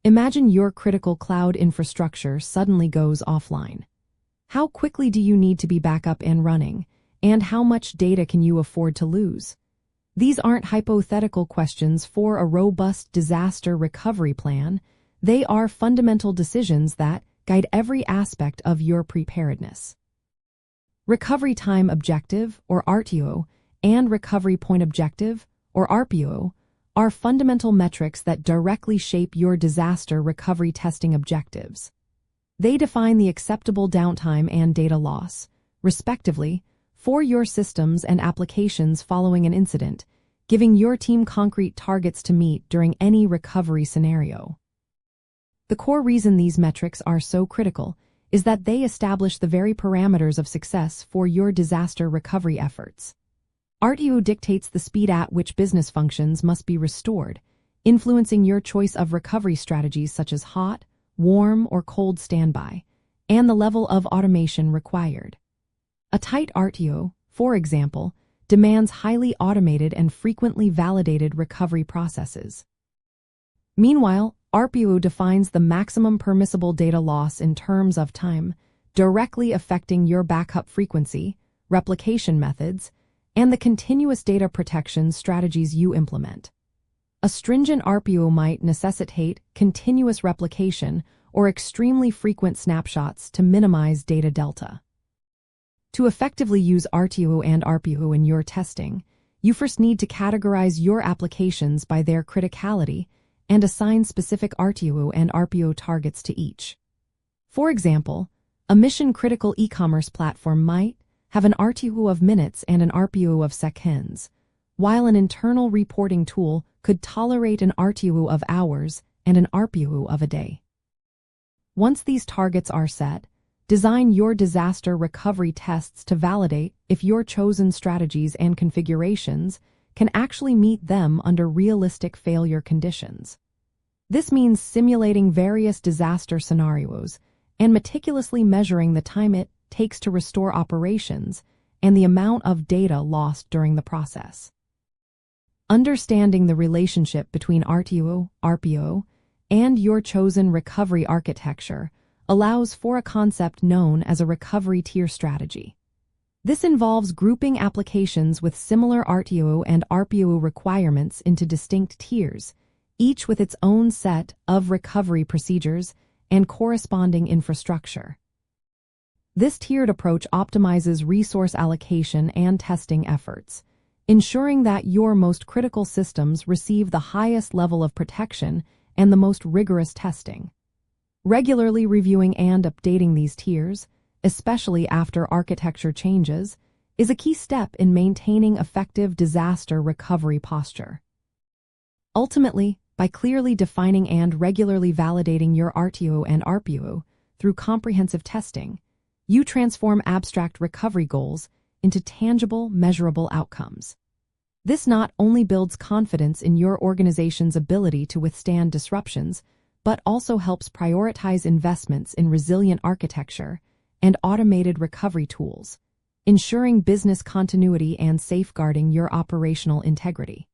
Imagine your critical cloud infrastructure suddenly goes offline. How quickly do you need to be back up and running, and how much data can you afford to lose? These aren't hypothetical questions for a robust disaster recovery plan. They are fundamental decisions that guide every aspect of your preparedness. Recovery time objective, or RTO, and recovery point objective, or RPO, are fundamental metrics that directly shape your disaster recovery testing objectives. They define the acceptable downtime and data loss, respectively, for your systems and applications following an incident, giving your team concrete targets to meet during any recovery scenario. The core reason these metrics are so critical is that they establish the very parameters of success for your disaster recovery efforts. RTO dictates the speed at which business functions must be restored, influencing your choice of recovery strategies such as hot, warm, or cold standby, and the level of automation required. A tight RTO, for example, demands highly automated and frequently validated recovery processes. Meanwhile, RPO defines the maximum permissible data loss in terms of time, directly affecting your backup frequency, replication methods, and the continuous data protection strategies you implement. A stringent RPO might necessitate continuous replication or extremely frequent snapshots to minimize data delta. To effectively use RTO and RPO in your testing, you first need to categorize your applications by their criticality and assign specific RTO and RPO targets to each. For example, a mission-critical e-commerce platform might have an RTO of minutes and an RPO of seconds, while an internal reporting tool could tolerate an RTO of hours and an RPO of a day. Once these targets are set, design your disaster recovery tests to validate if your chosen strategies and configurations can actually meet them under realistic failure conditions. This means simulating various disaster scenarios and meticulously measuring the time it takes to restore operations and the amount of data lost during the process. Understanding the relationship between RTO, RPO, and your chosen recovery architecture allows for a concept known as a recovery tier strategy. This involves grouping applications with similar RTO and RPO requirements into distinct tiers, each with its own set of recovery procedures and corresponding infrastructure. This tiered approach optimizes resource allocation and testing efforts, ensuring that your most critical systems receive the highest level of protection and the most rigorous testing. Regularly reviewing and updating these tiers, especially after architecture changes, is a key step in maintaining effective disaster recovery posture. Ultimately, by clearly defining and regularly validating your RTO and RPO through comprehensive testing, you transform abstract recovery goals into tangible, measurable outcomes. This not only builds confidence in your organization's ability to withstand disruptions, but also helps prioritize investments in resilient architecture and automated recovery tools, ensuring business continuity and safeguarding your operational integrity.